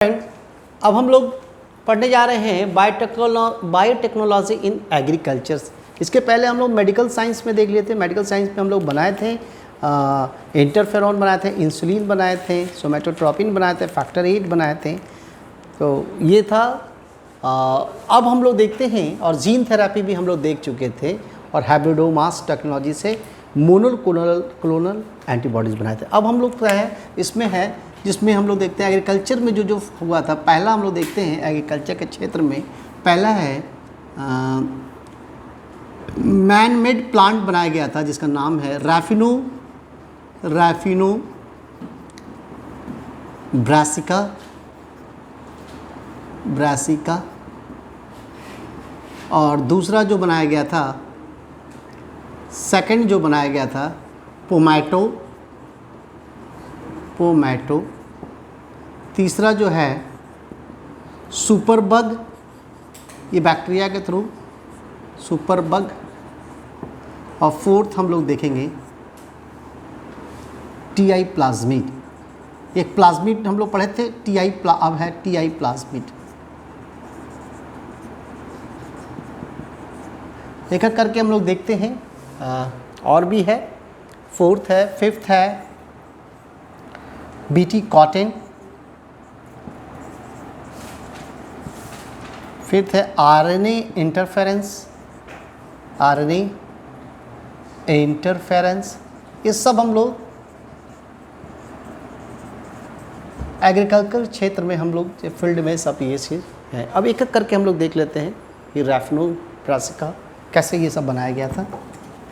Friend, अब हम लोग पढ़ने जा रहे हैं बायोटेक्नोलॉजी इन एग्रीकल्चर्स। इसके पहले हम लोग मेडिकल साइंस में देख लिए थे। मेडिकल साइंस में हम लोग बनाए थे इंटरफेरॉन बनाए थे, इंसुलिन बनाए थे, सोमेटोट्रोपिन बनाए थे, फैक्टर 8 बनाए थे। तो ये था। अब हम लोग देखते हैं, और जीन थेरेपी भी हम लोग देख चुके थे, और हाइब्रिडोमास टेक्नोलॉजी से मोनोक्लोनल एंटीबॉडीज़ बनाए थे। अब हम लोग क्या है इसमें है, जिसमें हम लोग देखते हैं एग्रीकल्चर में जो हुआ था। पहला हम लोग देखते हैं एग्रीकल्चर के क्षेत्र में पहला है मैन मेड प्लांट बनाया गया था, जिसका नाम है रैफिनो ब्रासिका। और दूसरा जो बनाया गया था, सेकंड जो बनाया गया था पोमैटो। तीसरा जो है सुपरबग, ये बैक्टीरिया के थ्रू सुपरबग। और फोर्थ हम लोग देखेंगे टीआई प्लाज्मिड। एक प्लाज्मिड हम लोग पढ़े थे, अब है टीआई प्लाज्मिड। एक एक करके हम लोग देखते हैं। और भी है, फोर्थ है, फिफ्थ है बीटी कॉटन, फिफ्थ है आरएनए इंटरफेरेंस। ये सब हम लोग एग्रीकल्चर क्षेत्र में हम लोग फील्ड में सब ये चीज़ है। अब एक एक करके हम लोग देख लेते हैं कि रैफिनो ब्रासिका कैसे ये सब बनाया गया था।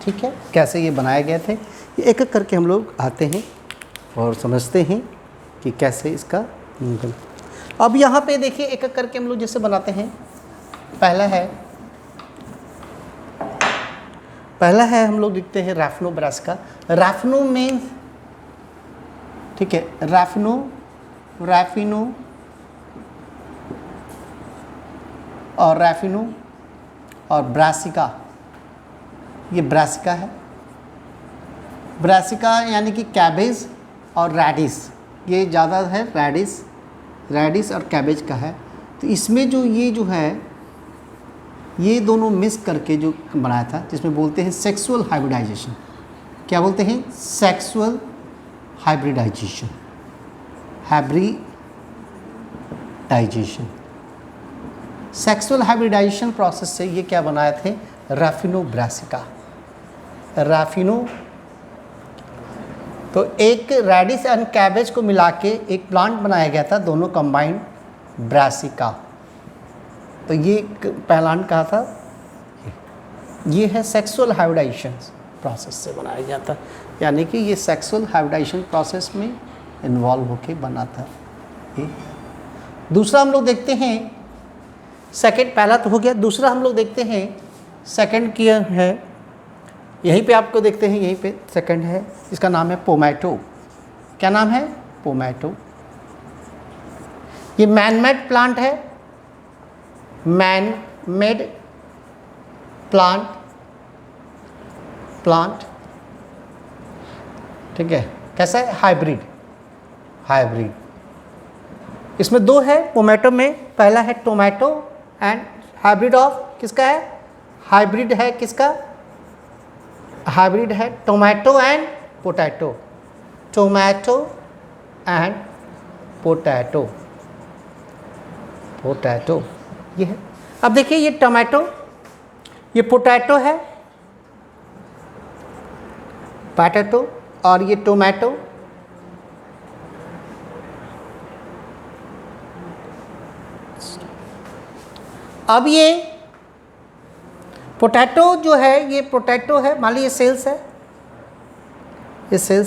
ठीक है, कैसे ये बनाए गए थे, ये एक एक करके हम लोग आते हैं और समझते हैं कि कैसे इसका। अब यहाँ पे देखिए एक एक करके हम लोग जैसे बनाते हैं। पहला है हम लोग लिखते हैं रैफिनो ब्रासिका। रैफिनो मीन्स, ठीक है, रैफिनो और ब्रासिका, ये ब्रासिका है। ब्रासिका यानी कि कैबेज और रेडिस, ये ज़्यादा है रेडिस और कैबेज का है। तो इसमें जो ये जो है, ये दोनों मिक्स करके जो बनाया था, जिसमें बोलते हैं सेक्सुअल हाइब्रिडाइजेशन। क्या बोलते हैं? Sexual hybridization. Sexual hybridization process से ये क्या बनाए थे? Raphanobrassica. तो एक रेडिस एंड कैबेज को मिला के एक प्लांट बनाया गया था, दोनों कंबाइंड ब्रासिका। तो ये प्लांट कहा था, ये है सेक्सुअल हाइब्रिडाइजेशन प्रोसेस से बनाया गया था, यानी कि ये सेक्सुअल हाइब्रिडाइजेशन प्रोसेस में इन्वॉल्व होके बना था। दूसरा हम लोग देखते हैं सेकंड, पहला तो हो गया। दूसरा हम लोग देखते हैं सेकंड किया है, यहीं पे आपको देखते हैं, यहीं पे सेकंड है, इसका नाम है पोमैटो। क्या नाम है? पोमैटो। ये मैन मेड प्लांट है, मैन मेड प्लांट। ठीक है, कैसा है? हाइब्रिड। इसमें दो है पोमैटो में, पहला है टोमेटो एंड हाइब्रिड ऑफ किसका है? हाइब्रिड है किसका? हाइब्रिड है टोमेटो एंड पोटैटो। पोटैटो ये है। अब देखिए ये टोमेटो, ये पोटैटो है, पोटैटो, और ये टोमेटो। अब ये पोटैटो जो है, ये पोटैटो है, मान लीजिए ये सेल्स है, ये सेल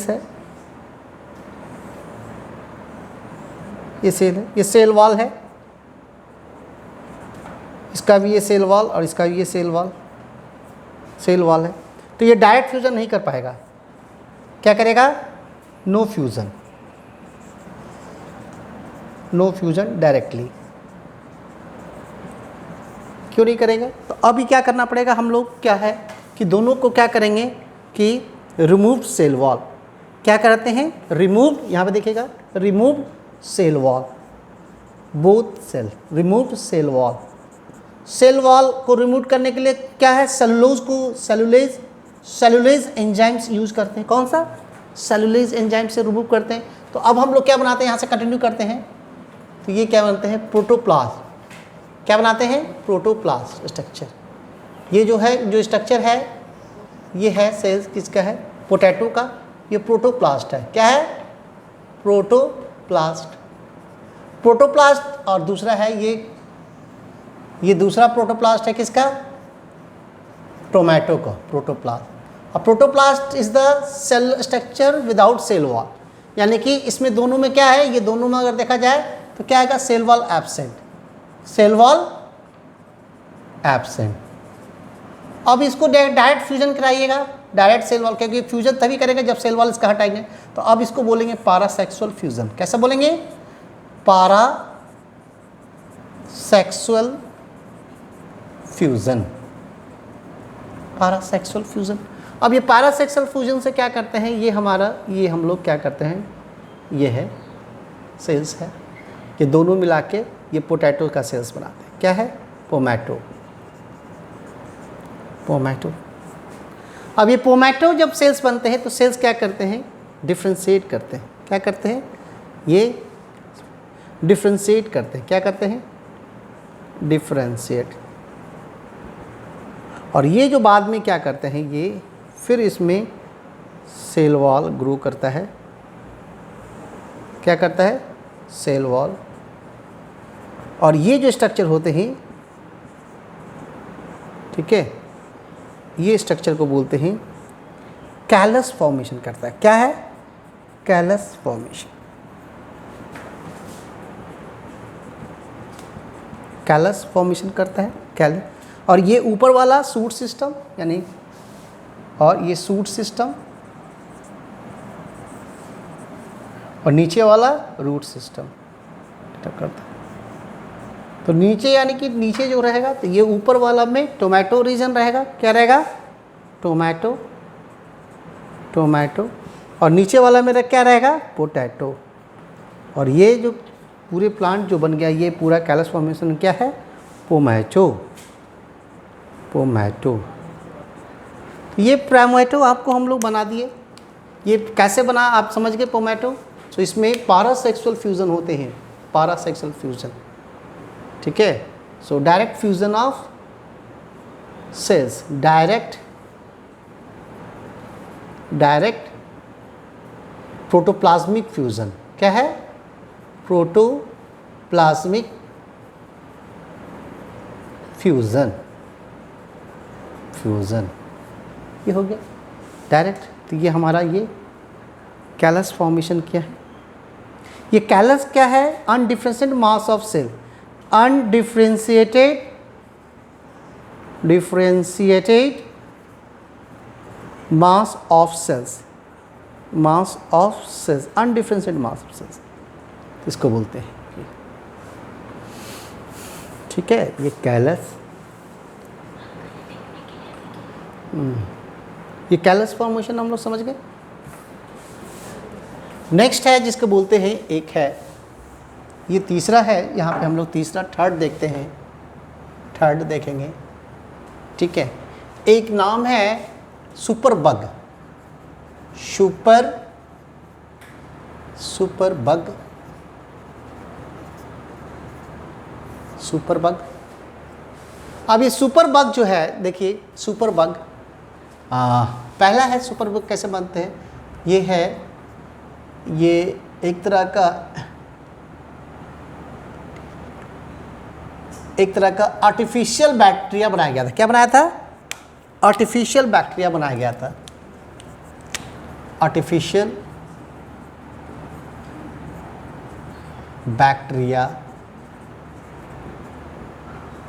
है, ये सेल वॉल है, इसका भी ये सेल वॉल और इसका भी ये सेल वॉल है। तो ये डायरेक्ट फ्यूजन नहीं कर पाएगा। क्या करेगा? No fusion directly. क्यों नहीं करेगा? तो अभी क्या करना पड़ेगा हम लोग, क्या है कि दोनों को क्या करेंगे कि रिमूव सेल वॉल। क्या करते हैं? रिमूव, यहाँ पे देखिएगा, remove cell wall. Both cell, remove cell wall. Cell wall को रिमूव करने के लिए क्या है, सेलुलेज एंजाइम्स यूज करते हैं। कौन सा, सेलुलेज एंजाइम से रिमूव करते हैं। तो अब हम लोग क्या बनाते हैं, यहाँ से कंटिन्यू करते हैं, तो ये क्या बनते हैं, प्रोटोप्लाज्म। क्या बनाते हैं, प्रोटोप्लाज्म स्ट्रक्चर। ये जो है, जो स्ट्रक्चर है, ये है सेल्स किसका है, पोटैटो का। ये प्रोटोप्लास्ट है, क्या है, प्रोटोप्लास्ट। प्रोटोप्लास्ट और दूसरा है ये दूसरा प्रोटोप्लास्ट है किसका, टोमेटो का प्रोटोप्लास्ट। और protoplast is the cell structure without cell wall, यानी कि इसमें दोनों में क्या है, ये दोनों में अगर देखा जाए तो क्या आएगा, cell wall absent, cell wall absent. अब इसको डायरेक्ट फ्यूजन कराइएगा, डायरेक्ट सेल वॉल, क्योंकि फ्यूजन तभी करेंगे जब सेल वॉल इसका हटाएंगे। तो अब इसको बोलेंगे पैरासेक्सुअल फ्यूजन। कैसा बोलेंगे, पैरासेक्सुअल फ्यूजन, पैरासेक्सुअल फ्यूजन। अब ये पैरासेक्सुअल फ्यूजन से क्या करते हैं, ये हमारा, ये हम लोग क्या करते हैं, ये है सेल्स है, ये दोनों मिला के ये पोटैटो का सेल्स बनाते हैं। क्या है, पोमैटो। अब ये पोमैटो जब सेल्स बनते हैं तो सेल्स क्या करते हैं, डिफ्रेंशिएट करते हैं। क्या करते हैं, ये डिफ्रेंशिएट करते हैं। क्या करते हैं, डिफ्रेंशिएट। और ये जो बाद में क्या करते हैं, ये फिर इसमें सेल वॉल ग्रो करता है। क्या करता है, सेल वॉल। और ये जो स्ट्रक्चर होते हैं, ठीक है, ये स्ट्रक्चर को बोलते हैं कैलस फॉर्मेशन करता है। क्या है, कैलस फॉर्मेशन, कैलस फॉर्मेशन करता है, कैलस। और ये ऊपर वाला सूट सिस्टम, यानी और ये सूट सिस्टम, और नीचे वाला रूट सिस्टम करता है। तो नीचे यानी कि नीचे जो रहेगा, तो ये ऊपर वाला में टोमेटो रीजन रहेगा। क्या रहेगा, टोमेटो, और नीचे वाला मेरा क्या रहेगा, पोटैटो। और ये जो पूरे प्लांट जो बन गया, ये पूरा कैलस फॉर्मेशन क्या है, पोमैटो। ये पोमैटो आपको हम लोग बना दिए। ये कैसे बना, आप समझ गए पोमैटो। तो इसमें पैरासेक्सुअल फ्यूजन होते हैं, पैरासेक्सुअल फ्यूजन, ठीक है। So direct fusion of cells, direct protoplasmic fusion. क्या है, प्रोटोप्लाज्मिक फ्यूजन, ये हो गया डायरेक्ट। तो ये हमारा ये कैलस फॉर्मेशन क्या है, ये कैलस क्या है, undifferentiated mass of cell, differentiated mass of cells, undifferentiated mass of cells इसको बोलते हैं, ठीक है। ये कैलस, ये कैलस फॉर्मेशन हम लोग समझ गए। नेक्स्ट है जिसको बोलते हैं, एक है, ये तीसरा है, यहाँ पे हम लोग तीसरा, थर्ड देखते हैं, थर्ड देखेंगे, ठीक है। एक नाम है सुपर बग, सुपर बग। अब ये सुपर बग जो है, देखिए सुपर बग, पहला है सुपर बग कैसे बनते हैं, ये है, ये एक तरह का आर्टिफिशियल बैक्टीरिया बनाया गया था। क्या बनाया था, आर्टिफिशियल बैक्टीरिया बनाया गया था, artificial bacteria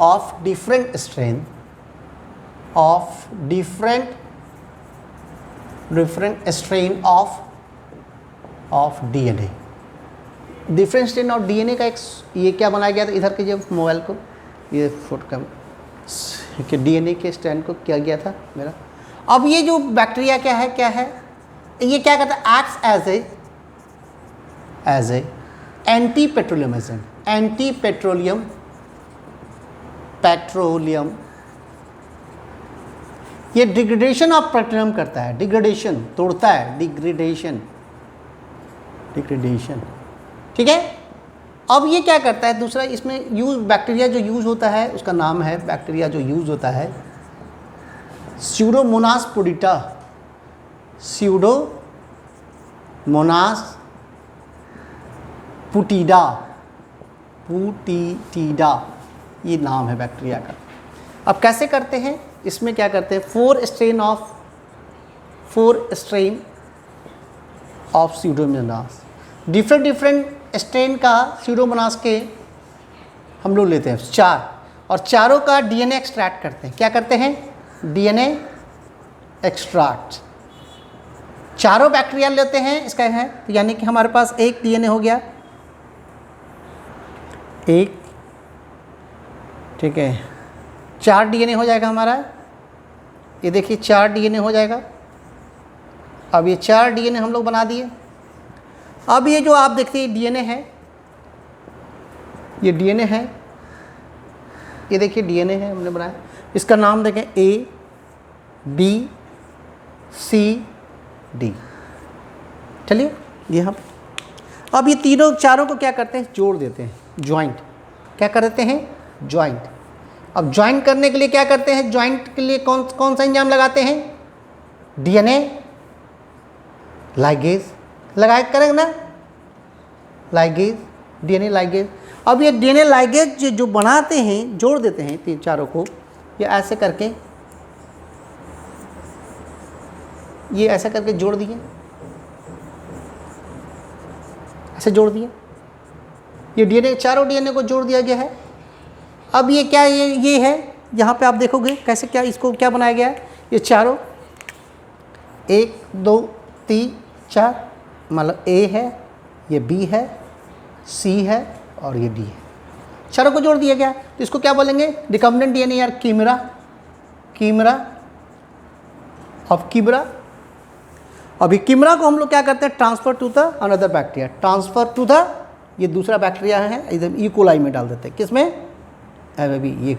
of different strain, of DNA, different strain of DNA का एक, ये क्या बनाया गया था, इधर के जब मोबाइल को, ये फोटो का डीएनए के स्ट्रैंड को किया गया था मेरा। अब ये जो बैक्टीरिया क्या है, ये क्या करता है, acts as a anti petroleum agent. Anti petroleum ये डिग्रेडेशन ऑफ पेट्रोलियम करता है, डिग्रेडेशन तोड़ता है, डिग्रेडेशन, ठीक है। अब ये क्या करता है, दूसरा इसमें यूज बैक्टीरिया जो यूज होता है उसका नाम है, बैक्टीरिया जो यूज होता है स्यूडोमोनास पुडिटा, स्यूडोमोनास पुटिडा, ये नाम है बैक्टीरिया का। अब कैसे करते हैं, इसमें क्या करते हैं, 4 strain of Pseudomonas, different strain का स्यूडोमोनास के हम लोग लेते हैं 4, और चारों का डीएनए एक्सट्रैक्ट करते हैं। क्या करते हैं, डीएनए एक्सट्रैक्ट, चारों बैक्टीरिया लेते हैं इसका है, तो यानी कि हमारे पास एक डीएनए हो गया, एक, ठीक है, 4 डीएनए हो जाएगा हमारा, ये देखिए 4 डीएनए हो जाएगा। अब ये 4 डीएनए हम लोग बना दिए। अब ये जो आप देखते हैं डीएनए है, ये डीएनए है, ये देखिए डीएनए है हमने बनाया, इसका नाम देखें A B C D। चलिए यहाँ अब ये तीनों चारों को क्या करते हैं, जोड़ देते हैं, ज्वाइंट, क्या कर देते हैं, ज्वाइंट। अब ज्वाइंट करने के लिए क्या करते हैं, ज्वाइंट के लिए कौन सा एंजाइम लगाते हैं, डीएनए लाइगेज लगाए, करेंगे ना, लाइगेज, डीएनए लाइगेज। अब ये डीएनए लाइगेज जो बनाते हैं, जोड़ देते हैं तीन चारों को, ये ऐसे करके, ये ऐसा करके जोड़ दिए, ऐसे जोड़ दिया, ये डीएनए, चारों डीएनए को जोड़ दिया गया है। अब ये क्या, ये है, यहाँ पे आप देखोगे कैसे, क्या इसको क्या बनाया गया है, ये चारों 1 2 3 4, मतलब A है, ये B है, C है और ये D है, चारों को जोड़ दिया गया। तो इसको क्या बोलेंगे, रिकम्बिनेंट डीएनए यार, कीमरा ऑफ कीमरा। अभी कीमरा को हम लोग क्या करते हैं, transfer to the another bacteria, transfer to the, ये दूसरा बैक्टीरिया है, इधर ई कोलाई में डाल देते हैं, किसमें, अभी ई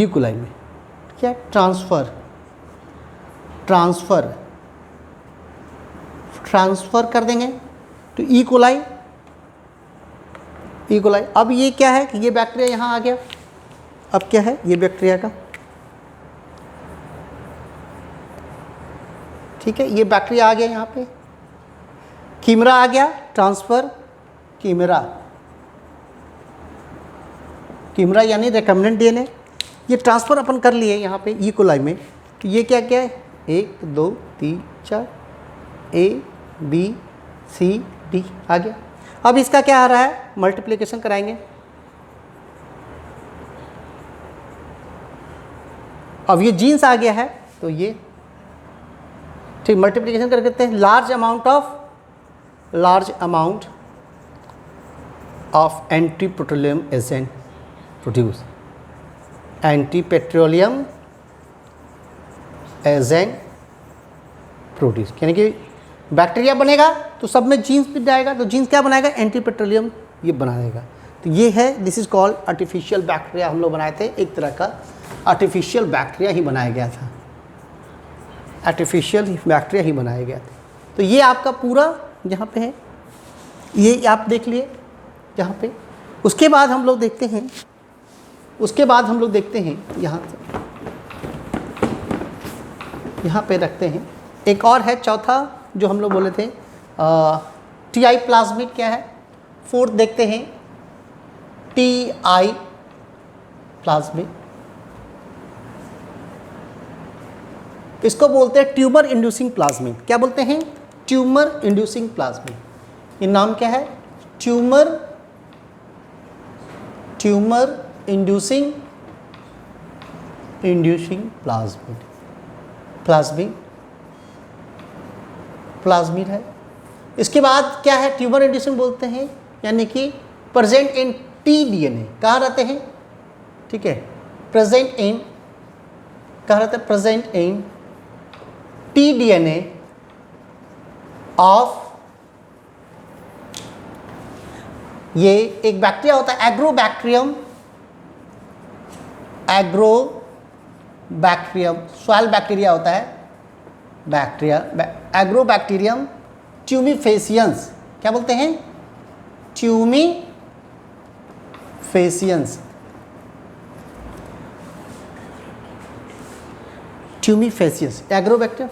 कोलाई में, क्या, ट्रांसफ़र कर देंगे तो ई कोलाई। अब ये क्या है कि ये बैक्टीरिया यहाँ आ गया, अब क्या है, ये बैक्टीरिया का, ठीक है, ये बैक्टीरिया आ गया यहाँ पे, कीमरा आ गया, ट्रांसफ़र कीमरा यानी रिकम्बिनेंट डीएनए, ये ट्रांसफ़र अपन कर लिए यहाँ पे ई कोलाई में। तो ये क्या क्या है, 1 2 3 4, A B C D आ गया। अब इसका क्या आ रहा है, मल्टीप्लिकेशन कराएंगे। अब ये जीन्स आ गया है, तो ये ठीक मल्टीप्लिकेशन कर देते हैं, large amount of anti petroleum agent produce, anti petroleum agent produce, यानी कि बैक्टीरिया बनेगा तो सब में जीन्स भी जाएगा, तो जीन्स क्या बनाएगा, एंटी पेट्रोलियम ये बनाएगा। तो ये है, this is called artificial bacteria, हम लोग बनाए थे, एक तरह का आर्टिफिशियल बैक्टीरिया ही बनाया गया था, आर्टिफिशियल बैक्टीरिया ही बनाया गया था। तो ये आपका पूरा यहाँ पे है, ये आप देख लिए यहाँ पे। उसके बाद हम लोग देखते हैं, यहाँ पे रखते हैं, एक और है चौथा जो हम लोग बोले थे, TI प्लाज्मिड क्या है, फोर्थ देखते हैं TI प्लाज्मिड, इसको बोलते हैं ट्यूमर इंड्यूसिंग प्लाज्मिड। क्या बोलते हैं, ट्यूमर इंड्यूसिंग प्लाज्मिड, ये नाम क्या है, ट्यूमर इंड्यूसिंग प्लाज्मिड है। इसके बाद क्या है, ट्यूमर इंड्यूसिंग बोलते हैं, यानी कि प्रेजेंट इन टी डीएनए, कहाँ रहते हैं, ठीक है, present in T DNA of ये एक बैक्टीरिया होता है एग्रोबैक्टीरियम, सॉइल बैक्टीरिया होता है बैक्टीरिया, एग्रोबैक्टीरियम ट्यूमिफेसियंस। क्या बोलते हैं? Tumefaciens, tumefaciens, agrobacterium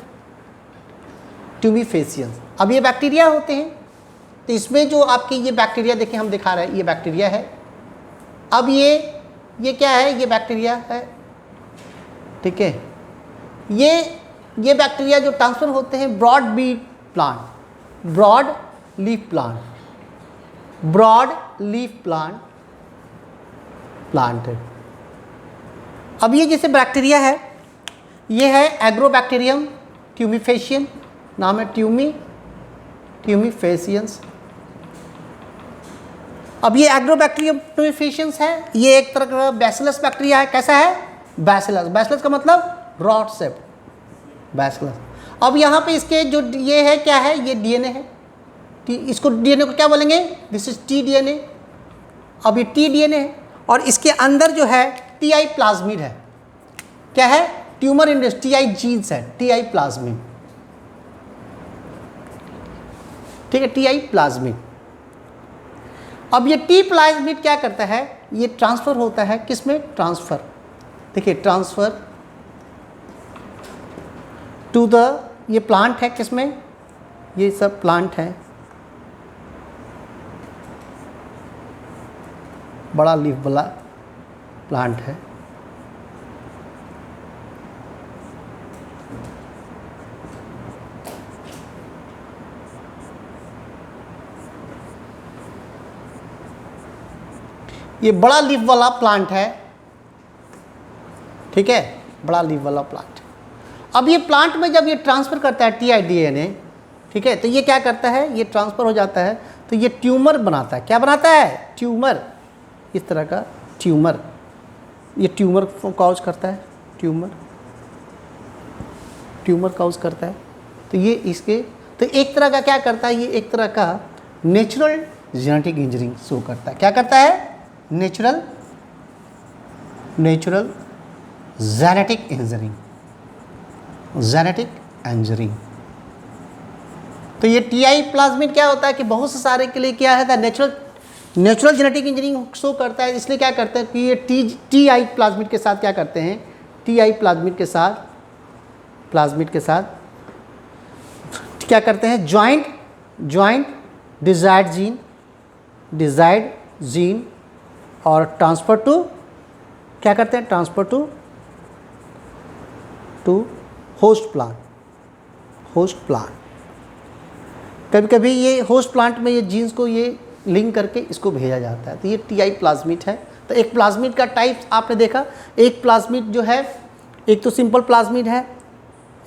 tumefaciens. अब ये बैक्टीरिया होते हैं, तो इसमें जो आपकी ये बैक्टीरिया देखें हम दिखा रहे हैं, ये बैक्टीरिया है। अब ये क्या है? ये बैक्टीरिया है, ठीक है। ये बैक्टीरिया जो ट्रांसफर होते हैं broad leaf plant, broad leaf plant है। अब ये जैसे बैक्टीरिया है, ये है एग्रोबैक्टीरियम ट्यूमिफेसियन, नाम है ट्यूमिफेसियंस। अब ये एग्रोबैक्टीरियम ट्यूमिफेसियंस है, ये एक तरह का बैसिलस बैक्टीरिया है। कैसा है? बैसिलस का मतलब रॉड शेप, बैसिलस। अब यहाँ पे इसके जो ये है क्या है? ये डीएनए है। इसको डीएनए को क्या बोलेंगे? This is T DNA. अब ये टी डीएनए है और इसके अंदर जो है टीआई प्लाज्मिड है। क्या है? ट्यूमर इंडेक्स टीआई जीन्स है, टीआई प्लाज्मिड, ठीक है, टीआई प्लाज्मिड। अब ये टी प्लाज्मिड क्या करता है? ये ट्रांसफर होता है किसमें? ट्रांसफर, देखिए ट्रांसफर टू द, ये प्लांट है किसमें? ये सब प्लांट है, बड़ा लीफ वाला प्लांट है। ये बड़ा लीफ वाला प्लांट है, ठीक है, बड़ा लीफ वाला प्लांट। अब ये प्लांट में जब ये ट्रांसफ़र करता है टीआई डीएनए, ठीक है, तो ये क्या करता है? ये ट्रांसफ़र हो जाता है तो ये ट्यूमर बनाता है। क्या बनाता है? ट्यूमर, इस तरह का ट्यूमर, ये ट्यूमर कॉज करता है, ट्यूमर कॉज करता है। तो ये इसके, तो एक तरह का क्या करता है? ये एक तरह का नेचुरल जेनेटिक इंजीनियरिंग शो करता है। क्या करता है? Natural genetic engineering. तो ये टीआई प्लाज्मिड क्या होता है कि बहुत से सारे के लिए क्या है? नेचुरल जेनेटिक इंजीनियरिंग शो करता है। इसलिए क्या करते हैं कि ये टीआई प्लाज्मिड के साथ क्या करते हैं? टीआई प्लाज्मिड के साथ क्या करते हैं? ज्वाइंट डिजायर्ड जीन और ट्रांसफर टू, क्या करते हैं? Transfer to host plant. कभी कभी ये होस्ट प्लांट में ये जीन्स को ये लिंक करके इसको भेजा जाता है। तो ये टीआई प्लाज्मिड है। तो एक प्लाज्मिड का टाइप आपने देखा, एक प्लाज्मिड जो है, एक तो सिंपल प्लाज्मिड है,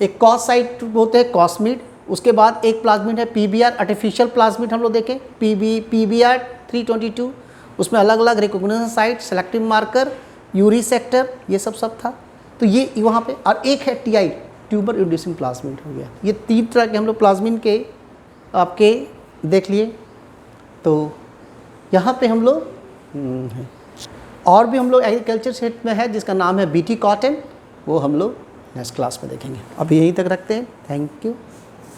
एक कॉस साइट होते हैं कॉस्मिड, उसके बाद एक प्लाज्मिड है पीबीआर आर्टिफिशियल प्लाज्मिड। हम लोग देखें पीबीआर 322, उसमें अलग अलग recognition site, selective marker, Yuri sector, ये सब था। तो ये वहाँ पे, और एक है टीआई ट्यूबर इंड्यूसिंग प्लाज्मिड हो गया। ये 3 तरह के हम लोग प्लाज्मिड के आपके देख लिए। तो यहाँ पे हम लोग और भी हम लोग एग्रीकल्चर सेट में है जिसका नाम है बीटी कॉटन, वो हम लोग नेक्स्ट क्लास में देखेंगे। अभी यहीं तक रखते हैं। Thank you.